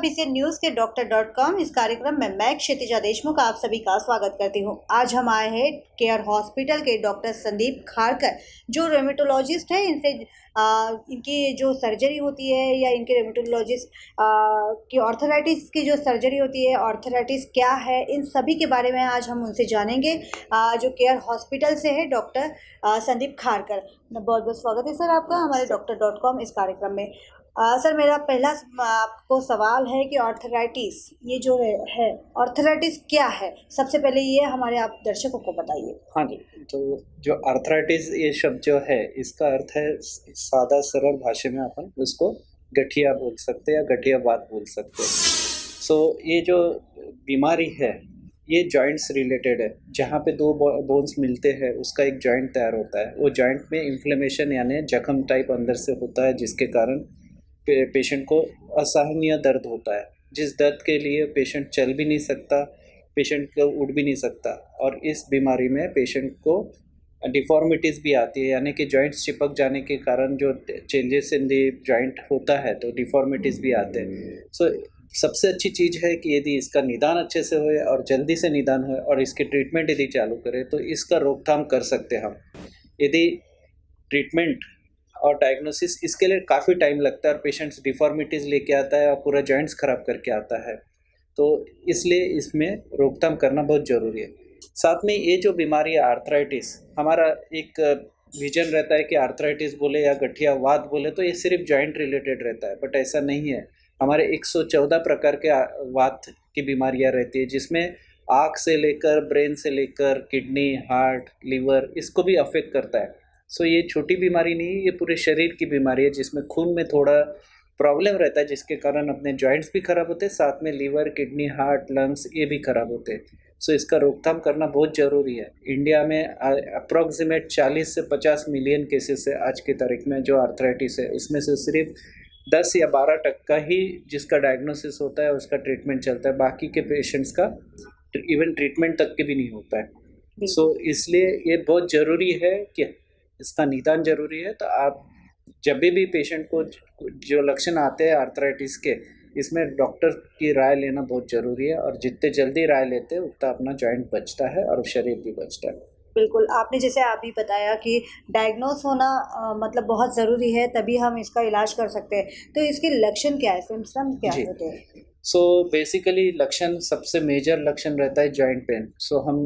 ABC news के डॉक्टर.com इस कार्यक्रम में मैं क्षितिजा देशमुख आप सभी का स्वागत करती हूं। आज हम आए हैं केयर हॉस्पिटल के डॉक्टर संदीप खारकर, जो रेमेटोलॉजिस्ट है। इनसे इनकी जो सर्जरी होती है या इनके रेमेटोलॉजिस्ट की ऑर्थराइटिस की जो सर्जरी होती है, ऑर्थराइटिस क्या है, इन सभी के बारे में आज हम उनसे जानेंगे। जो केयर हॉस्पिटल से है डॉक्टर संदीप खारकर। बहुत बहुत स्वागत है सर आपका हमारे डॉक्टर.com इस कार्यक्रम में। सर, मेरा पहला आपको सवाल है कि ऑर्थराइटिस ये जो है ऑर्थराइटिस क्या है? सबसे पहले ये हमारे आप दर्शकों को बताइए। हाँ जी, तो जो आर्थराइटिस ये शब्द जो है, इसका अर्थ है सादा सरल भाषा में अपन उसको गठिया बोल सकते हैं या गठियावात बोल सकते हैं। ये जो बीमारी है ये जॉइंट्स रिलेटेड है। जहाँ पे दो बोन्स मिलते हैं उसका एक जॉइंट तैयार होता है। वो जॉइंट में इन्फ्लेमेशन यानी जख्म टाइप अंदर से होता है, जिसके कारण पेशेंट को असहनीय दर्द होता है, जिस दर्द के लिए पेशेंट चल भी नहीं सकता, पेशेंट को उठ भी नहीं सकता। और इस बीमारी में पेशेंट को डिफॉर्मिटीज़ भी आती है, यानी कि जॉइंट्स चिपक जाने के कारण जो चेंजेस इन दी जॉइंट होता है तो डिफॉर्मिटीज़ भी आते हैं। सबसे अच्छी चीज़ है कि यदि इसका निदान अच्छे से होए और जल्दी से निदान होए और इसकी ट्रीटमेंट यदि चालू करें तो इसका रोकथाम कर सकते हैं हम। यदि ट्रीटमेंट और डायग्नोसिस इसके लिए काफ़ी टाइम लगता है और पेशेंट्स डिफॉर्मिटीज़ लेके आता है और पूरा जॉइंट्स ख़राब करके आता है, तो इसलिए इसमें रोकथाम करना बहुत ज़रूरी है। साथ में ये जो बीमारी है आर्थराइटिस, हमारा एक विजन रहता है कि आर्थराइटिस बोले या गठियावात बोले तो ये सिर्फ जॉइंट रिलेटेड रहता है, बट ऐसा नहीं है। हमारे 114 प्रकार के वात की बीमारियाँ रहती है, जिसमें आँख से लेकर ब्रेन से लेकर किडनी, हार्ट, लीवर इसको भी अफेक्ट करता है। ये छोटी बीमारी नहीं है, ये पूरे शरीर की बीमारी है, जिसमें खून में थोड़ा प्रॉब्लम रहता है, जिसके कारण अपने जॉइंट्स भी खराब होते हैं, साथ में लीवर, किडनी, हार्ट, लंग्स ये भी खराब होते हैं। इसका रोकथाम करना बहुत ज़रूरी है। इंडिया में अप्रॉक्सीमेट 40 से 50 मिलियन केसेस है आज की तारीख में जो आर्थराइटिस है। इसमें से सिर्फ 10 या 12% ही जिसका डायग्नोसिस होता है उसका ट्रीटमेंट चलता है, बाकी के पेशेंट्स का इवन ट्रीटमेंट तक के भी नहीं होता है। इसलिए ये बहुत ज़रूरी है कि इसका निदान जरूरी है। तो आप जब भी पेशेंट को जो लक्षण आते हैं आर्थराइटिस के, इसमें डॉक्टर की राय लेना बहुत ज़रूरी है, और जितने जल्दी राय लेते हैं उतना अपना जॉइंट बचता है और शरीर भी बचता है। बिल्कुल, आपने जैसे आप भी बताया कि डायग्नोस होना मतलब बहुत ज़रूरी है, तभी हम इसका इलाज कर सकते हैं। तो इसके लक्षण क्या है, सिम्पटम क्या होते हैं? बेसिकली लक्षण, सबसे मेजर लक्षण रहता है जॉइंट पेन। हम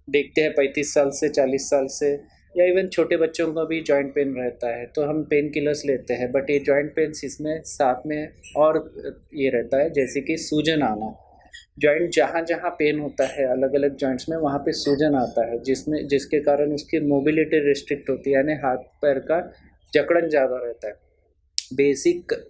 देखते हैं 35 साल से 40 साल से या इवन छोटे बच्चों का भी जॉइंट पेन रहता है, तो हम पेन किलर्स लेते हैं, बट ये जॉइंट पेन इसमें साथ में और ये रहता है, जैसे कि सूजन आना। जॉइंट जहाँ जहाँ पेन होता है अलग अलग जॉइंट्स में, वहाँ पे सूजन आता है, जिसके कारण उसकी मोबिलिटी रिस्ट्रिक्ट होती है, यानी हाथ पैर का जकड़न ज़्यादा रहता है। बेसिक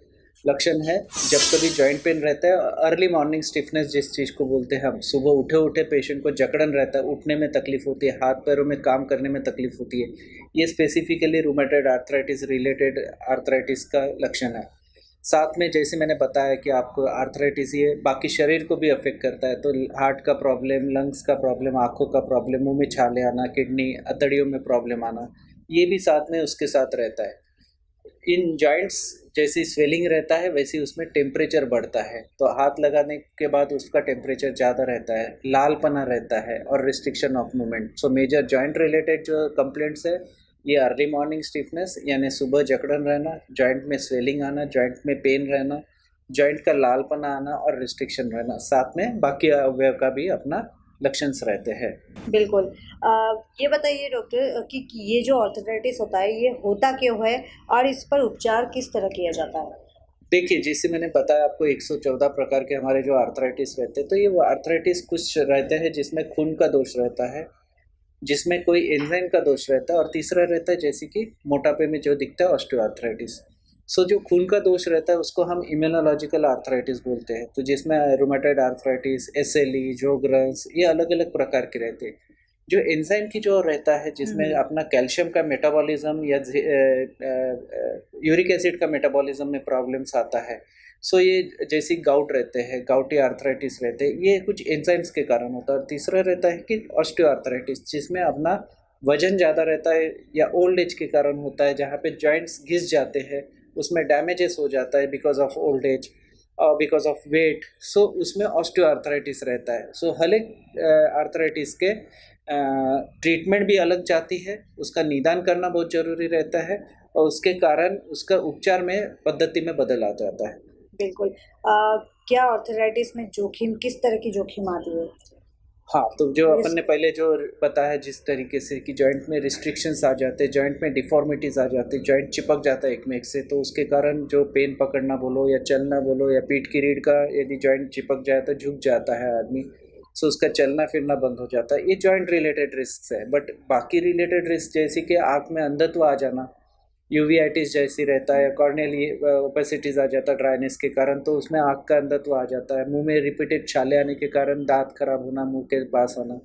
लक्षण है जब कभी जॉइंट पेन रहता है। अर्ली मॉर्निंग स्टिफनेस जिस चीज़ को बोलते हैं हम, सुबह उठे पेशेंट को जकड़न रहता है, उठने में तकलीफ होती है, हाथ पैरों में काम करने में तकलीफ होती है। ये specifically rheumatoid arthritis related arthritis का लक्षण है। साथ में जैसे मैंने बताया कि आपको आर्थराइटिस ये बाकी शरीर को भी अफेक्ट करता है, तो हार्ट का प्रॉब्लम, लंग्स का प्रॉब्लम, आँखों का प्रॉब्लम, मुँह में छाले आना, किडनी, अतड़ियों में प्रॉब्लम आना, ये भी साथ में उसके साथ रहता है। इन जॉइंट्स जैसी स्वेलिंग रहता है वैसे उसमें टेम्परेचर बढ़ता है, तो हाथ लगाने के बाद उसका टेम्परेचर ज़्यादा रहता है, लालपना रहता है और restriction of movement. Major joint related जो कंप्लेंट्स है ये अर्ली मॉर्निंग स्टिफनेस यानी सुबह जकड़न रहना, जॉइंट में स्वेलिंग आना, जॉइंट में पेन रहना, जॉइंट का लालपना आना और रिस्ट्रिक्शन रहना, साथ में बाकी अवयव का भी अपना लक्षण रहते हैं। बिल्कुल। ये बताइए डॉक्टर कि ये जो ऑर्थराइटिस होता है ये होता क्यों है और इस पर उपचार किस तरह किया जाता है? देखिए, जैसे मैंने बताया आपको 114 प्रकार के हमारे जो आर्थराइटिस रहते हैं, तो ये वो आर्थराइटिस कुछ रहते हैं जिसमें खून का दोष रहता है, जिसमें कोई एंजाइम का दोष रहता है, और तीसरा रहता है जैसे कि मोटापे में जो दिखता है ऑस्टियोआर्थराइटिस। जो खून का दोष रहता है उसको हम इम्यूनोलॉजिकल आर्थराइटिस बोलते हैं, तो जिसमें रूमेटॉइड आर्थराइटिस, एसएलई, जोग्रन्स ये अलग अलग प्रकार के रहते हैं। जो एंजाइम की जो रहता है जिसमें अपना कैल्शियम का मेटाबॉलिज्म या यूरिक एसिड का मेटाबॉलिज्म में प्रॉब्लम्स आता है। ये जैसी गाउट रहते हैं, गाउटी आर्थराइटिस रहते हैं, ये कुछ एंजाइम्स के कारण होता है। और तीसरा रहता है कि ऑस्टियोआर्थराइटिस, जिसमें अपना वजन ज़्यादा रहता है या ओल्ड एज के कारण होता है, जहाँ पे जॉइंट्स घिस जाते हैं, उसमें डैमेजेस हो जाता है because of old age. Because of weight, so उसमें ऑस्टियोआर्थराइटिस रहता है। सो हर एक आर्थराइटिस के ट्रीटमेंट भी अलग जाती है, उसका निदान करना बहुत ज़रूरी रहता है और उसके कारण उसका उपचार में पद्धति में बदल आ जाता है। बिल्कुल। क्या आर्थराइटिस में जोखिम, किस तरह की जोखिम आती है? हाँ, तो जो अपन रिस्क। ने पहले जो बताया जिस तरीके से कि जॉइंट में रिस्ट्रिक्शंस आ जाते हैं, जॉइंट में डिफॉर्मिटीज़ आ जाती है, जॉइंट चिपक जाता है एक में एक से, तो उसके कारण जो पेन पकड़ना बोलो या चलना बोलो या पीठ की रीढ़ का यदि जॉइंट चिपक जाए तो झुक जाता है आदमी, सो उसका चलना फिरना बंद हो जाता है। ये जॉइंट रिलेटेड रिस्क है। बट बाकी रिलेटेड रिस्क जैसे कि आँख में अंधत्व आ जाना, यूवीआइटिस जैसी रहता है, कॉर्नियल ओपेसिटीज आ जाता है ड्राइनेस के कारण, तो उसमें आँख का अंधत्व आ जाता है। मुंह में रिपीटेड छाले आने के कारण दांत खराब होना, मुंह के पास आना,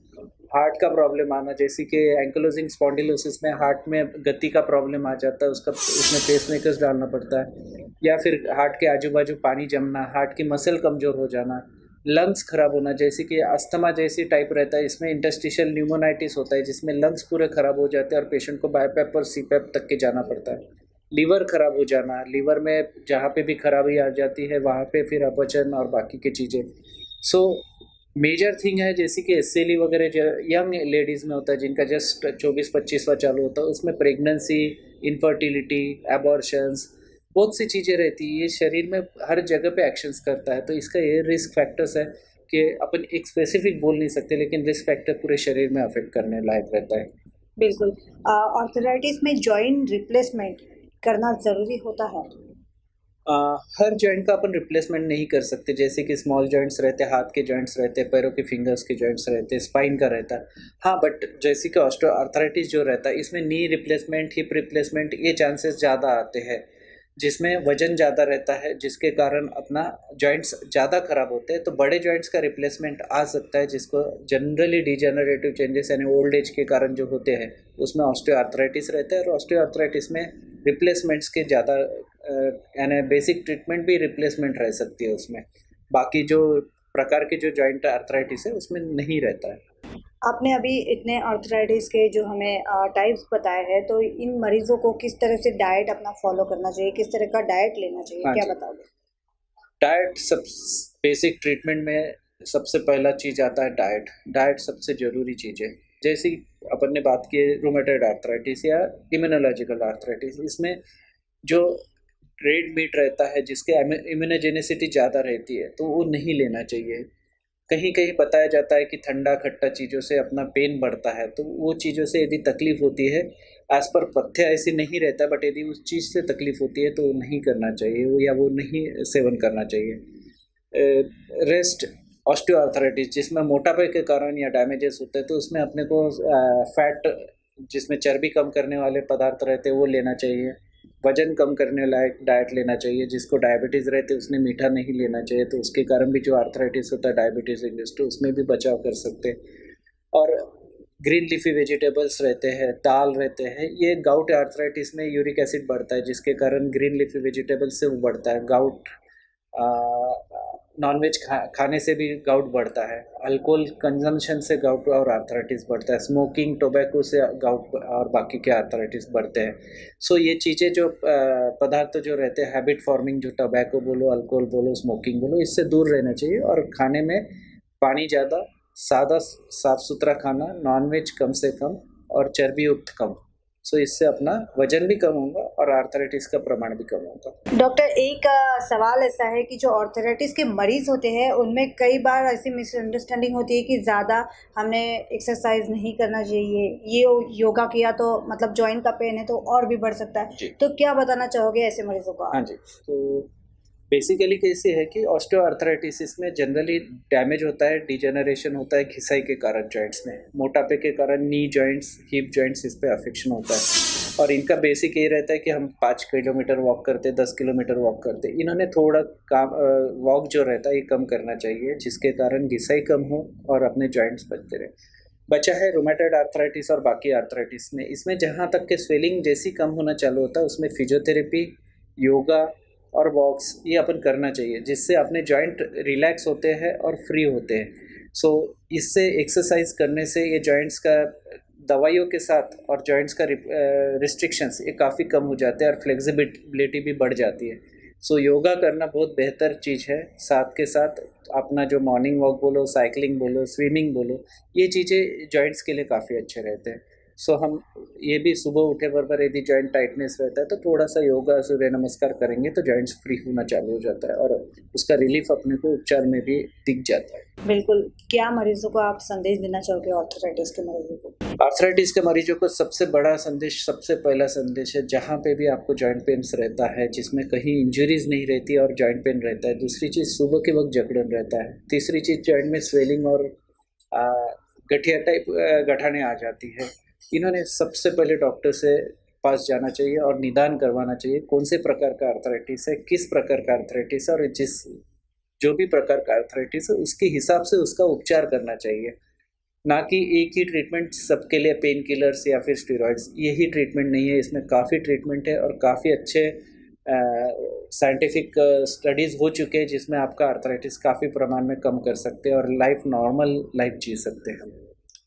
हार्ट का प्रॉब्लम आना, जैसे कि एंकोलोजिंग स्पॉन्डिलोसिस में हार्ट में गति का प्रॉब्लम आ जाता है, उसका उसमें पेसमेकर्स डालना पड़ता है। या फिर हार्ट के आजू बाजू पानी जमना, हार्ट की मसल कमज़ोर हो जाना, लंग्स खराब होना, जैसे कि अस्थमा जैसी टाइप रहता है, इसमें इंटरस्टिशियल न्यूमोनाइटिस होता है जिसमें लंग्स पूरे खराब हो जाते हैं और पेशेंट को बाईपैप और सीपैप तक के जाना पड़ता है। लीवर खराब हो जाना, लीवर में जहाँ पे भी खराबी आ जाती है वहाँ पे फिर अपचन और बाकी की चीज़ें। सो मेजर थिंग है जैसे कि एसएलई वगैरह जो यंग लेडीज़ में होता है जिनका जस्ट 24-25वां चालू होता है, उसमें प्रेगनेंसी, इनफर्टिलिटी, एबॉर्शंस, बहुत सी चीज़ें रहती हैं। ये शरीर में हर जगह पे एक्शंस करता है, तो इसका ये रिस्क फैक्टर्स है कि अपन एक स्पेसिफिक बोल नहीं सकते, लेकिन रिस्क फैक्टर पूरे शरीर में अफेक्ट करने लायक रहता है। बिल्कुल। आर्थराइटिस में जॉइंट रिप्लेसमेंट करना ज़रूरी होता है? हर जॉइंट का अपन रिप्लेसमेंट नहीं कर सकते, जैसे कि स्मॉल जॉइंट्स रहते हैं, हाथ के जॉइंट्स रहते हैं, पैरों के फिंगर्स के जॉइंट्स रहते हैं, स्पाइन का रहता है। हाँ, बट जैसे कि ऑस्टियोआर्थराइटिस जो रहता है इसमें नी रिप्लेसमेंट, हिप रिप्लेसमेंट ये चांसेस ज़्यादा आते हैं, जिसमें वजन ज़्यादा रहता है, जिसके कारण अपना जॉइंट्स ज़्यादा खराब होते हैं। तो बड़े जॉइंट्स का रिप्लेसमेंट आ सकता है, जिसको जनरली डिजेनरेटिव चेंजेस यानी ओल्ड एज के कारण जो होते हैं उसमें ऑस्टियोआर्थराइटिस रहता है। और ऑस्टियोआर्थराइटिस में रिप्लेसमेंट्स के ज़्यादा यानी बेसिक ट्रीटमेंट भी रिप्लेसमेंट रह सकती है उसमें, बाकी जो प्रकार के जो जॉइंट आर्थराइटिस है उसमें नहीं रहता है। आपने अभी इतने आर्थराइटिस के जो हमें टाइप्स बताए हैं, तो इन मरीजों को किस तरह से डाइट अपना फॉलो करना चाहिए, किस तरह का डाइट लेना चाहिए, हाँ क्या जी, बताओगे? डाइट सब बेसिक ट्रीटमेंट में सबसे पहला चीज़ आता है डाइट। डाइट सबसे ज़रूरी चीज़ है। जैसे अपन ने बात की रूमेटॉइड आर्थराइटिस या इम्यूनोलॉजिकल आर्थराइटिस, इसमें जो रेड मीट रहता है जिसके इम्यूनोजेनिसिटी ज़्यादा रहती है तो वो नहीं लेना चाहिए। कहीं कहीं बताया जाता है कि ठंडा खट्टा चीज़ों से अपना पेन बढ़ता है, तो वो चीज़ों से यदि तकलीफ़ होती है, एज़ पर पथ्य ऐसी नहीं रहता, बट यदि उस चीज़ से तकलीफ़ होती है तो वो नहीं करना चाहिए, या वो नहीं सेवन करना चाहिए। रेस्ट ऑस्टियोआर्थराइटिस जिसमें मोटापे के कारण या डैमेजेस होते हैं, तो उसमें अपने को फैट जिसमें चर्बी कम करने वाले पदार्थ रहते हैं वो लेना चाहिए। वजन कम करने लायक डाइट लेना चाहिए। जिसको डायबिटीज़ रहती है उसने मीठा नहीं लेना चाहिए, तो उसके कारण भी जो आर्थराइटिस होता है डायबिटीज़ इंड्यूस्ड, तो उसमें भी बचाव कर सकते हैं। और ग्रीन लीफी वेजिटेबल्स रहते हैं, दाल रहते हैं, ये गाउट आर्थराइटिस में यूरिक एसिड बढ़ता है जिसके कारण ग्रीन लीफी वेजिटेबल्स से वो बढ़ता है। गाउट नॉनवेज खाने से भी गाउट बढ़ता है। अल्कोहल कंजम्पशन से गाउट और आर्थराइटिस बढ़ता है। स्मोकिंग, टोबैको से गाउट और बाकी के आर्थराइटिस बढ़ते हैं। सो ये चीज़ें जो पदार्थ जो रहते हैं हैबिट फॉर्मिंग, जो टोबैको बोलो, अल्कोहल बोलो, स्मोकिंग बोलो, इससे दूर रहना चाहिए। और खाने में पानी ज़्यादा, सादा साफ सुथरा खाना, नॉनवेज कम से कम और चर्बी युक्त कम। सो इससे अपना वजन भी कम होगा और आर्थराइटिस का प्रमाण भी कम होगा। डॉक्टर, एक सवाल ऐसा है कि जो आर्थराइटिस के मरीज़ होते हैं उनमें कई बार ऐसी मिसअंडरस्टैंडिंग होती है कि ज़्यादा हमने एक्सरसाइज नहीं करना चाहिए, ये योगा किया तो मतलब जॉइंट का पेन है तो और भी बढ़ सकता है, जी। तो क्या बताना चाहोगे ऐसे मरीजों को हाँ आप? जी, तो बेसिकली कैसे है कि ऑस्टियोआर्थराइटिस में जनरली डैमेज होता है, डिजेनरेशन होता है घिसाई के कारण जॉइंट्स में, मोटापे के कारण नी जॉइंट्स, हिप जॉइंट्स, इस पे अफेक्शन होता है। और इनका बेसिक ये रहता है कि हम 5 किलोमीटर वॉक करते, 10 किलोमीटर वॉक करते, इन्होंने थोड़ा काम वॉक जो रहता है ये कम करना चाहिए, जिसके कारण घिसाई कम हो और अपने जॉइंट्स बचते रहे। बचा है रूमेटॉइड आर्थराइटिस और बाकी आर्थराइटिस में, इसमें जहाँ तक के स्वेलिंग जैसी कम होना चालू होता है उसमें फिजियोथेरेपी, योगा और वॉक्स ये अपन करना चाहिए, जिससे अपने जॉइंट रिलैक्स होते हैं और फ्री होते हैं। सो इससे एक्सरसाइज करने से ये जॉइंट्स का दवाइयों के साथ और जॉइंट्स का रिस्ट्रिक्शंस ये काफ़ी कम हो जाते हैं और फ्लेक्सिबिलिटी भी बढ़ जाती है। सो योगा करना बहुत बेहतर चीज़ है। साथ के साथ अपना जो मॉर्निंग वॉक बोलो, साइकिलिंग बोलो, स्विमिंग बोलो, ये चीज़ें जॉइंट्स के लिए काफ़ी अच्छे रहते हैं। सो हम ये भी सुबह उठे बराबर यदि जॉइंट टाइटनेस रहता है तो थोड़ा सा योगा, सूर्य नमस्कार करेंगे तो जॉइंट्स फ्री होना चालू हो जाता है और उसका रिलीफ अपने को उपचार में भी दिख जाता है। बिल्कुल। क्या मरीजों को आप संदेश देना चाहोगे, आर्थराइटिस के मरीजों को? आर्थराइटिस के मरीजों को सबसे बड़ा संदेश, सबसे पहला संदेश है, जहाँ पे भी आपको जॉइंट पेन्स रहता है, जिसमें कहीं इंजरीज नहीं रहती और जॉइंट पेन रहता है। दूसरी चीज़, सुबह के वक्त जकड़न रहता है। तीसरी चीज़, जॉइंट में स्वेलिंग और गठिया टाइप गठाने आ जाती है। इन्होंने सबसे पहले डॉक्टर से पास जाना चाहिए और निदान करवाना चाहिए कौन से प्रकार का आर्थराइटिस है, किस प्रकार का आर्थराइटिस है, और जो भी प्रकार का आर्थराइटिस है उसके हिसाब से उसका उपचार करना चाहिए। ना कि एक ही ट्रीटमेंट सबके लिए, पेन किलर्स या फिर स्टेरॉइड्स, यही ट्रीटमेंट नहीं है। इसमें काफ़ी ट्रीटमेंट है और काफ़ी अच्छे साइंटिफिक स्टडीज़ हो चुके हैं जिसमें आपका आर्थराइटिस काफ़ी प्रमाण में कम कर सकते हैं और नॉर्मल लाइफ जी सकते हैं।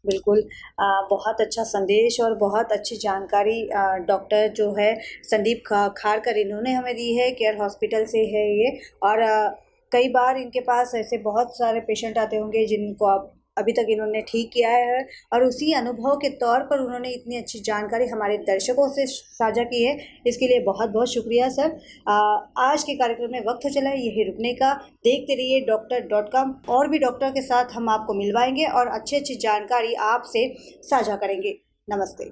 बिल्कुल। बहुत अच्छा संदेश और बहुत अच्छी जानकारी डॉक्टर जो है संदीप खारकर इन्होंने हमें दी है। केयर हॉस्पिटल से है ये। और कई बार इनके पास ऐसे बहुत सारे पेशेंट आते होंगे जिनको अभी तक इन्होंने ठीक किया है और उसी अनुभव के तौर पर उन्होंने इतनी अच्छी जानकारी हमारे दर्शकों से साझा की है। इसके लिए बहुत बहुत शुक्रिया सर। आज के कार्यक्रम में वक्त चला है यही रुकने का। देखते रहिए doctor.com। और भी डॉक्टर के साथ हम आपको मिलवाएंगे और अच्छी अच्छी जानकारी आपसे साझा करेंगे। नमस्ते।